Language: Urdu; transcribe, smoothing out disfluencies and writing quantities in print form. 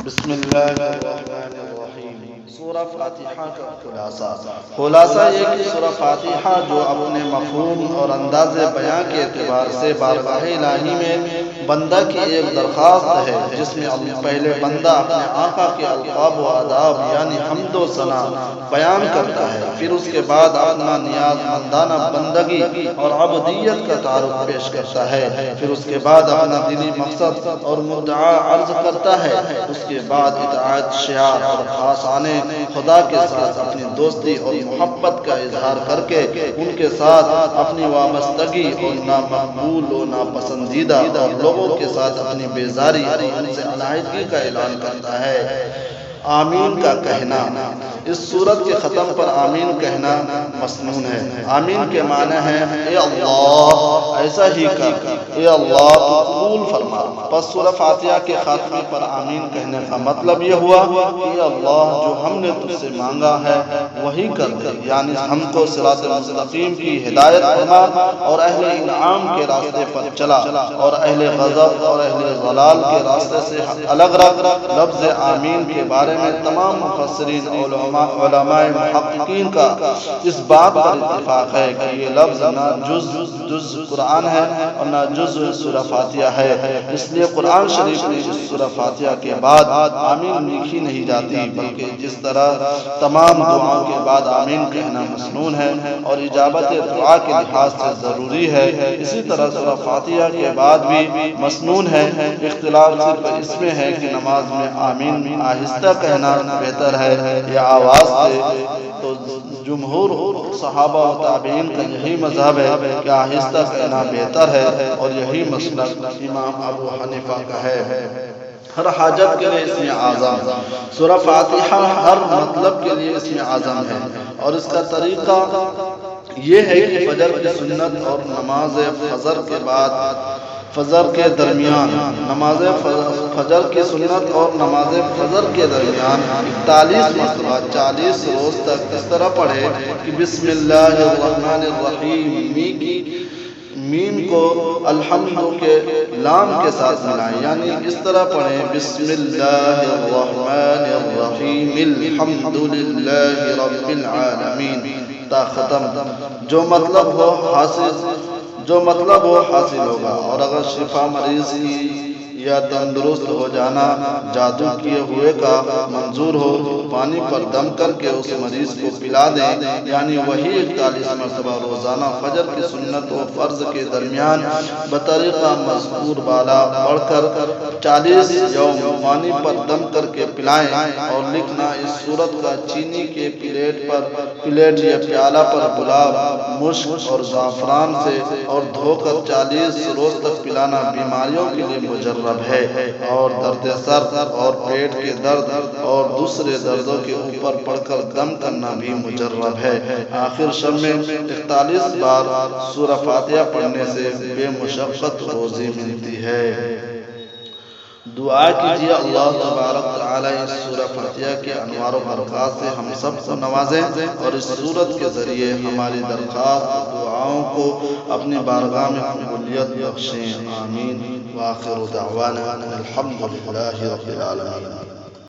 بسم اللہ الرحمن الرحیم۔ سورہ فاتحہ کا خلاصہ یہ کہ سورہ فاتحہ جو اپنے مفہوم اور انداز بیان کے اعتبار سے بارگاہ الہی میں بندہ کی ایک درخواست ہے، جس میں پہلے بندہ اپنے آقا کے القاب و آداب یعنی حمد و ثنا بیان کرتا ہے، پھر اس کے بعد اپنا نیاز مندانہ بندگی اور عبودیت کا تعارف پیش کرتا ہے، پھر اس کے بعد اپنا دلی مقصد اور مدعا عرض کرتا ہے، اس کے بعد اطاعت شعار اور خاصانِ خدا کے ساتھ اپنی دوستی اور محبت کا اظہار کر کے ان کے ساتھ اپنی وابستگی اور نامقبول و ناپسندیدہ اور لوگوں کے ساتھ اپنی بیزاری اور ان سے علیحدگی کا اعلان کرتا ہے۔ آمین کا کہنا۔ اس سورت کے ختم پر آمین کہنا مسنون ہے۔ آمین کے معنی ہے اے اللہ ایسا ہی کر، اے اللہ تو قبول فرما۔ پس سورہ فاتحہ کے خاتمے پر آمین کہنے کا مطلب یہ ہوا کہ اے اللہ جو ہم نے تجھ سے مانگا ہے وہی کر دے، یعنی ہم کو صراط مستقیم کی ہدایت فرما اور اہل انعام کے راستے پر چلا اور اہل غضب اور اہل ضلال کے راستے سے الگ رکھ۔ لفظ آمین کے بارے میں تمام مفسرین علماء محققین کا اس بات پر اتفاق ہے کہ یہ لفظ نہ جز قرآن ہے اور نہ جز سورہ فاتحہ ہے، اس لیے قرآن شریف میں اس سورہ فاتحہ کے بعد آمین لکھی نہیں جاتی، بلکہ جس طرح تمام دعاؤں کے بعد آمین کہنا مسنون ہے اور اجابت دعا کے لحاظ سے ضروری ہے، اسی طرح سورہ فاتحہ کے بعد بھی مسنون ہے۔ اختلاف صرف اس میں ہے کہ نماز میں آمین آہستہ کہنا بہتر ہے یا آواز سے، تو جمہور صحابہ و تابعین کا یہی مذہب ہے کہ آہستہ کہنا بہتر ہے اور یہی مسلک امام ابو حنیفہ کا ہے۔ ہر حاجت کے لیے اسم اعظم۔ سورہ فاتحہ ہر مطلب کے لیے اسم اعظم ہے اور اس کا طریقہ یہ ہے کہ فجر کی سنت اور نماز فجر کے بعد فجر کے درمیان، نماز فجر کی سنت اور نماز فجر کے درمیان 41 مرتبہ 40 روز تک اس طرح پڑھے کہ بسم اللہ الرحمن الرحیم، میم کو الحمد کے لام کے ساتھ ملائیں، یعنی اس طرح پڑھیں بسم اللہ الرحمن الرحیم الحمد للہ رب العالمین تا ختم۔ جو مطلب ہو حاصل ہوگا، اور اگر شفا مریض کی یا تندرست ہو جانا جادو کیے ہوئے کا منظور ہو، پانی پر دم کر کے اس مریض کو پلا دیں، یعنی وہی 41 مرتبہ روزانہ فجر کی سنت و فرض کے درمیان بطریقہ مذکور بالا پڑھ کر 40 یوم پانی پر دم کر کے پلائیں، اور لکھنا اس صورت کا چینی کے پلیٹ یا پیالہ پر گلاب، مشک اور زعفران سے اور دھو کر 40 روز تک پلانا بیماریوں کے لیے مجرب ہے، اور درد سر اور پیٹ کے درد اور دوسرے دردوں کے اوپر پڑھ کر دم کرنا بھی مجرب ہے۔ آخر شب میں 41 بار سورہ فاتحہ پڑھنے سے بے مشقت روزی ملتی ہے۔ دعا کیجیے اللہ تبارک تعالی اس سورہ فاتحہ کے انوار و برکات سے ہم سب کو نوازیں اور اس سورت کے ذریعے ہماری درخواست دعاؤں کو اپنی بارگاہ میں قبولیت بخشیں، آمین۔ وآخر دعوانا الحمد للہ رب العالمین۔